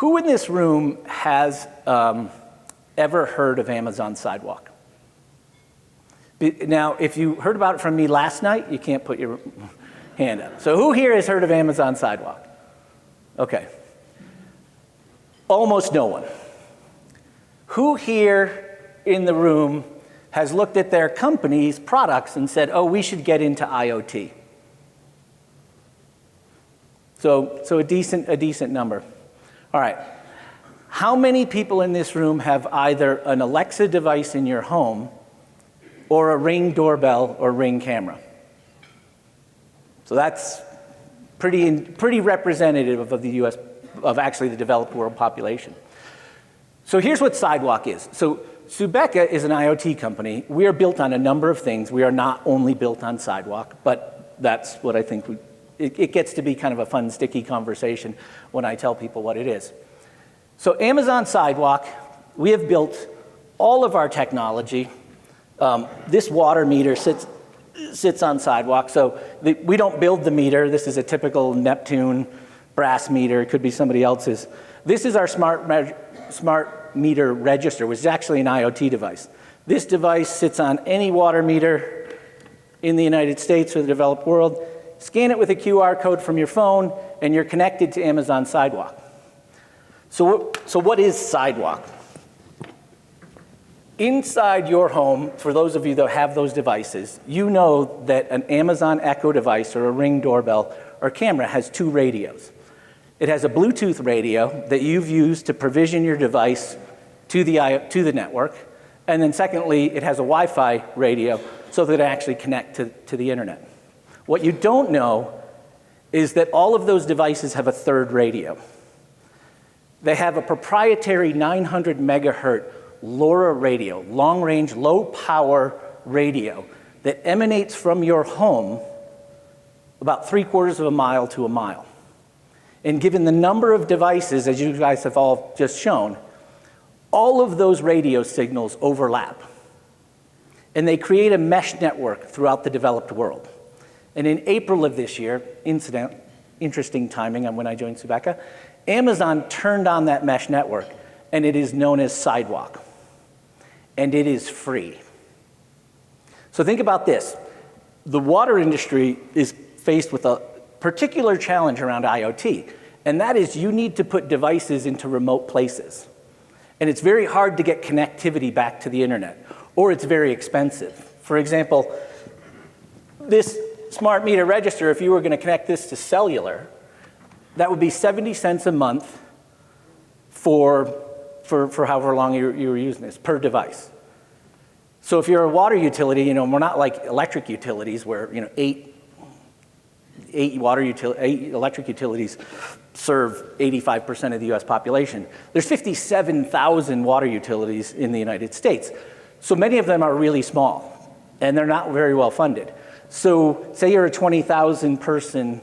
Who in this room has ever heard of Amazon Sidewalk? Now, if you heard about it from me last night, you can't put your hand up. So who here has heard of Amazon Sidewalk? Okay. Almost no one. Who here in the room has looked at their company's products and said, oh, we should get into IoT? So a decent number. All right. How many people in this room have either an Alexa device in your home or a Ring doorbell or Ring camera? So that's pretty representative of the US, of actually the developed world population. So here's what Sidewalk is. So Subeka is an IoT company. We are built on a number of things. We are not only built on Sidewalk, but that's what I think it gets to be kind of a fun, sticky conversation when I tell people what it is. So Amazon Sidewalk, we have built all of our technology. This water meter sits on Sidewalk. So we don't build the meter. This is a typical Neptune brass meter. It could be somebody else's. This is our smart meter register, which is actually an IoT device. This device sits on any water meter in the United States or the developed world. Scan it with a QR code from your phone, and you're connected to Amazon Sidewalk. So what is Sidewalk? Inside your home, for those of you that have those devices, you know that an Amazon Echo device or a Ring doorbell or camera has two radios. It has a Bluetooth radio that you've used to provision your device to the network. And then secondly, it has a Wi-Fi radio so that it actually connect to the internet. What you don't know is that all of those devices have a third radio. They have a proprietary 900 megahertz LoRa radio, long-range, low-power radio that emanates from your home about 3/4 of a mile to a mile. And given the number of devices, as you guys have all just shown, all of those radio signals overlap. And they create a mesh network throughout the developed world. And in April of this year, interesting timing on when I joined Subeka, Amazon turned on that mesh network, and it is known as Sidewalk. And it is free. So think about this. The water industry is faced with a particular challenge around IoT, and that is you need to put devices into remote places. And it's very hard to get connectivity back to the internet, or it's very expensive. For example, this smart meter register, if you were going to connect this to cellular, that would be 70 cents a month for however long you were using this per device. So if you're a water utility, we're not like electric utilities where eight electric utilities serve 85% of the US population. There's 57,000 water utilities in the United States. So many of them are really small, and they're not very well funded. So say you're a 20,000 person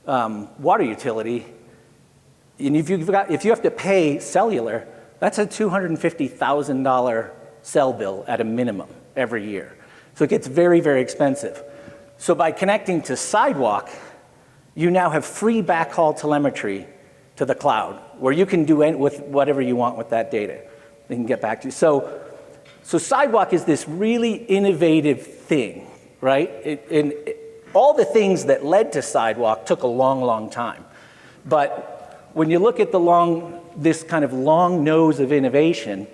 water utility, and if you have to pay cellular, that's a $250,000 cell bill at a minimum every year. So it gets very, very expensive. So by connecting to Sidewalk, you now have free backhaul telemetry to the cloud, where you can do with whatever you want with that data. They can get back to you. So Sidewalk is this really innovative thing, right? All the things that led to Sidewalk took a long, long time. But when you look at this kind of long nose of innovation,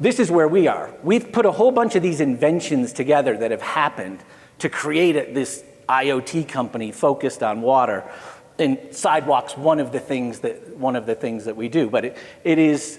this is where we are. We've put a whole bunch of these inventions together that have happened to create this IoT company focused on water. And Sidewalk's one of the things that we do. But it is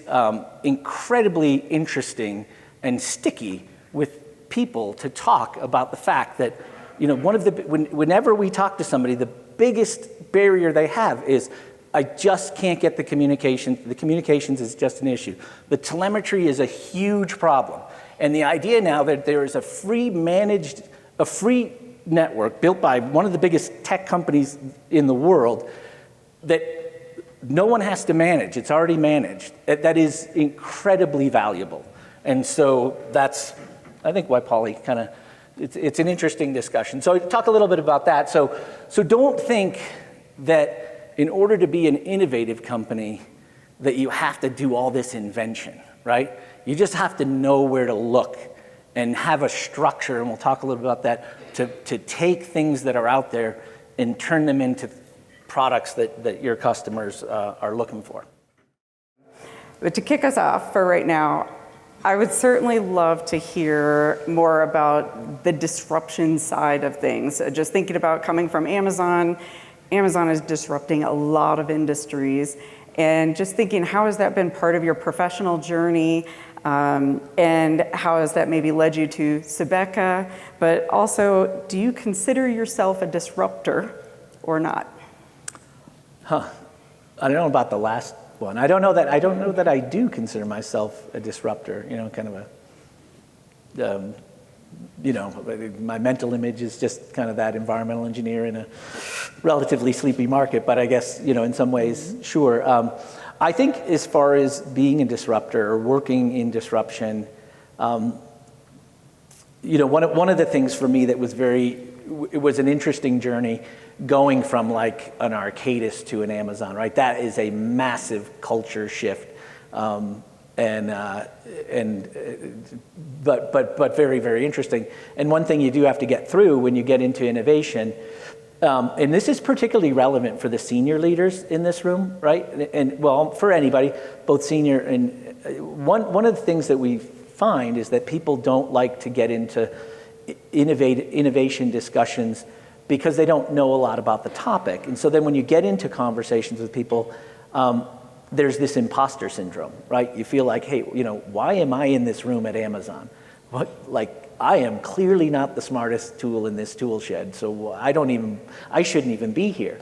incredibly interesting and sticky with people to talk about the fact that whenever we talk to somebody, the biggest barrier they have is, I just can't get the communication. The communications is just an issue. The telemetry is a huge problem. And the idea now that there is a free network built by one of the biggest tech companies in the world that no one has to manage. It's already managed. That is incredibly valuable. And so that's, I think, why Polly it's an interesting discussion. So talk a little bit about that. So don't think that in order to be an innovative company, that you have to do all this invention, right? You just have to know where to look and have a structure, and we'll talk a little bit about that, to take things that are out there and turn them into products that your customers are looking for. But to kick us off for right now, I would certainly love to hear more about the disruption side of things. Just thinking about coming from Amazon, Amazon is disrupting a lot of industries. And just thinking, how has that been part of your professional journey? And how has that maybe led you to Sebeka? But also, do you consider yourself a disruptor or not? I don't know about the last one. I don't know that I do consider myself a disruptor. Kind of my mental image is just kind of that environmental engineer in a relatively sleepy market. But I guess in some ways, sure. I think as far as being a disruptor or working in disruption, one of the things for me that was it was an interesting journey going from like an Arcadis to an Amazon, right? That is a massive culture shift, but very, very interesting. And one thing you do have to get through when you get into innovation, and this is particularly relevant for the senior leaders in this room, right? And well, for anybody, both senior and one of the things that we find is that people don't like to get into innovation discussions because they don't know a lot about the topic. And so then when you get into conversations with people, there's this imposter syndrome, right? You feel like, hey, why am I in this room at Amazon? I am clearly not the smartest tool in this tool shed, so I shouldn't even be here.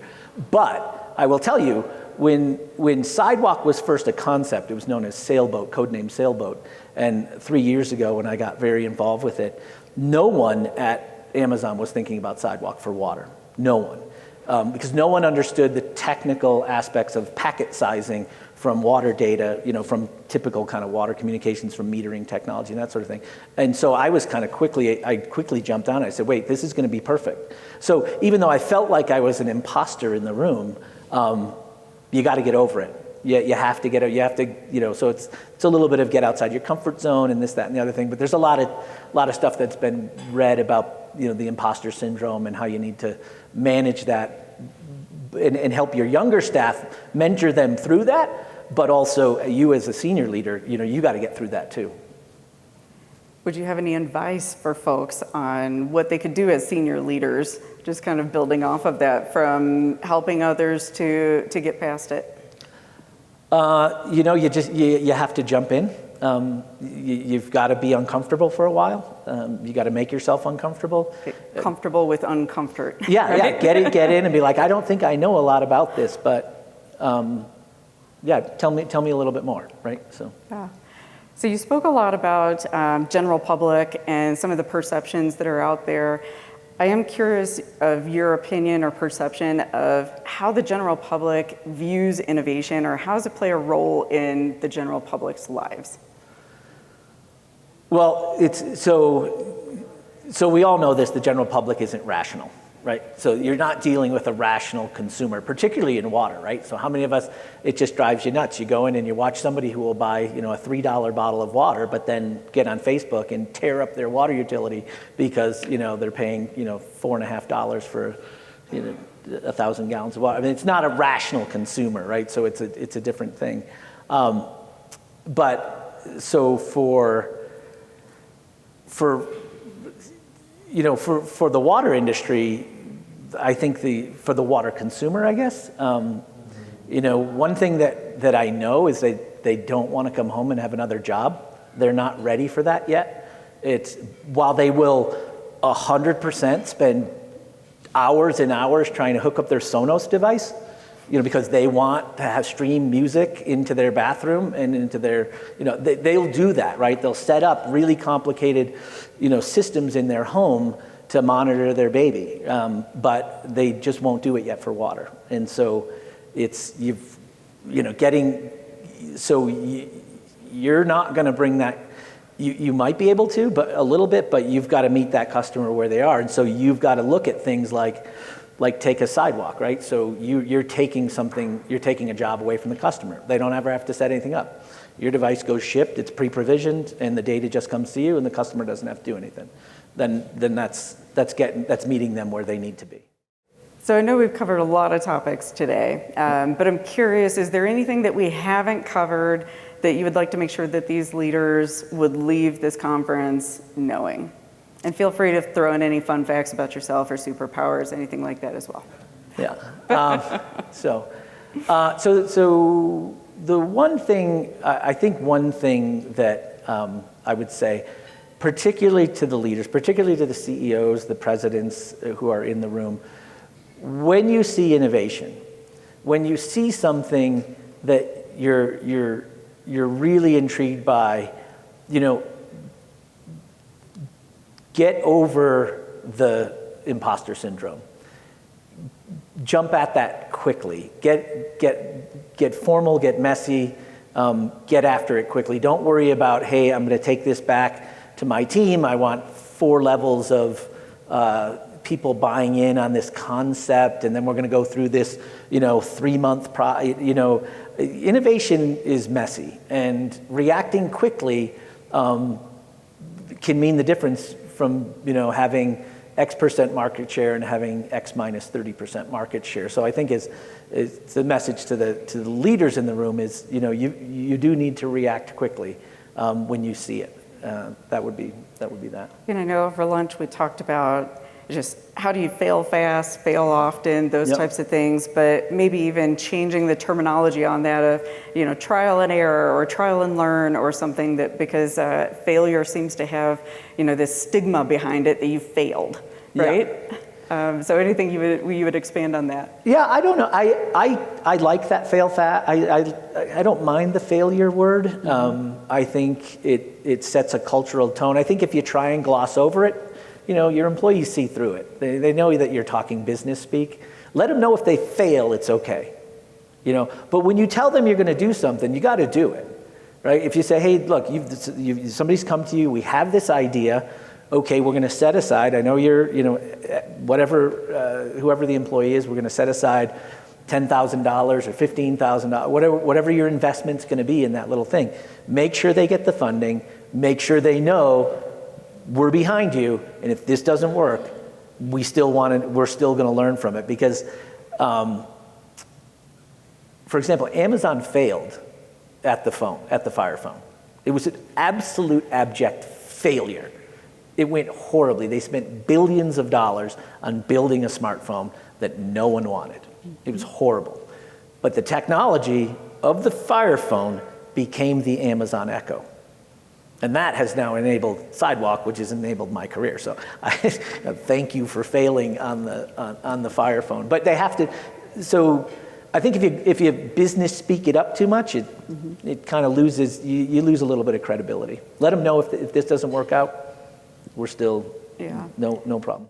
But I will tell you, when Sidewalk was first a concept, it was known as Sailboat, codenamed Sailboat. And 3 years ago, when I got very involved with it, no one at Amazon was thinking about Sidewalk for water. No one. Because no one understood the technical aspects of packet sizing from water data, from typical kind of water communications, from metering technology and that sort of thing. And so I quickly jumped on it. I said, wait, this is going to be perfect. So even though I felt like I was an imposter in the room, you got to get over it. You have to so it's a little bit of get outside your comfort zone and this, that, and the other thing. But there's a lot of stuff that's been read about the imposter syndrome and how you need to manage that and help your younger staff, mentor them through that. But also you as a senior leader, you got to get through that too. Would you have any advice for folks on what they could do as senior leaders, just kind of building off of that, from helping others to get past it? You have to jump in. You've got to be uncomfortable for a while. You got to make yourself uncomfortable. Comfortable with uncomfort. Yeah, right? yeah. Get in and be like, I don't think I know a lot about this, but tell me a little bit more, right? So. Yeah. So you spoke a lot about general public and some of the perceptions that are out there. I am curious of your opinion or perception of how the general public views innovation, or how does it play a role in the general public's lives? Well, so we all know this, the general public isn't rational, right? So you're not dealing with a rational consumer, particularly in water, right? So how many of us, it just drives you nuts. You go in and you watch somebody who will buy, a $3 bottle of water, but then get on Facebook and tear up their water utility because, they're paying, $4.50 for, 1,000 gallons of water. I mean, it's not a rational consumer, right? So it's a different thing. But so for the water industry, I think for the water consumer, I guess, one thing that I know is they don't want to come home and have another job. They're not ready for that yet. While they will 100% spend hours and hours trying to hook up their Sonos device, because they want to have stream music into their bathroom and into their, they'll do that, right? They'll set up really complicated, systems in their home to monitor their baby, but they just won't do it yet for water. And so you're not going to bring that. You might be able to, but a little bit, but you've got to meet that customer where they are. And so you've got to look at things like, like take a sidewalk, right? So you're taking a job away from the customer. They don't ever have to set anything up. Your device goes shipped, it's pre-provisioned, and the data just comes to you, and the customer doesn't have to do anything. Then that's meeting them where they need to be. So I know we've covered a lot of topics today, but I'm curious, is there anything that we haven't covered that you would like to make sure that these leaders would leave this conference knowing? And feel free to throw in any fun facts about yourself or superpowers, anything like that as well. Yeah. So the one thing, I think one thing that I would say, particularly to the leaders, particularly to the CEOs, the presidents who are in the room, when you see innovation, when you see something that you're really intrigued by, get over the imposter syndrome. Jump at that quickly. Get formal, get messy, get after it quickly. Don't worry about, hey, I'm going to take this back to my team. I want 4 levels of people buying in on this concept, and then we're going to go through this, 3-month innovation is messy, and reacting quickly can mean the difference from, having X% market share and having X minus 30% market share. So I think it's the message to the leaders in the room is, you do need to react quickly when you see it. That would be that. And I know over lunch we talked about just how do you fail fast, fail often, those types of things, but maybe even changing the terminology on that of, trial and error or trial and learn or something, that because failure seems to have, this stigma behind it that you failed, right? Yeah. So anything you would expand on that? Yeah, I don't know. I like that fail fast. I don't mind the failure word. I think it sets a cultural tone. I think if you try and gloss over it, your employees see through it. They know that you're talking business speak. Let them know if they fail, it's okay. But when you tell them you're going to do something, you got to do it, right? If you say, hey, look, somebody's come to you, we have this idea. Okay, we're going to set aside, I know you're, whoever the employee is, we're going to set aside $10,000 or $15,000, whatever your investment's going to be in that little thing. Make sure they get the funding. Make sure they know we're behind you, and if this doesn't work, we're still going to learn from it. Because, for example, Amazon failed at the Fire Phone. It was an absolute abject failure. It went horribly. They spent billions of dollars on building a smartphone that no one wanted. It was horrible. But the technology of the Fire Phone became the Amazon Echo. And that has now enabled Sidewalk, which has enabled my career. So I thank you for failing on the Fire Phone. But they have to. So I think if you business speak it up too much, it kind of loses. You lose a little bit of credibility. Let them know if this doesn't work out, we're still no problem.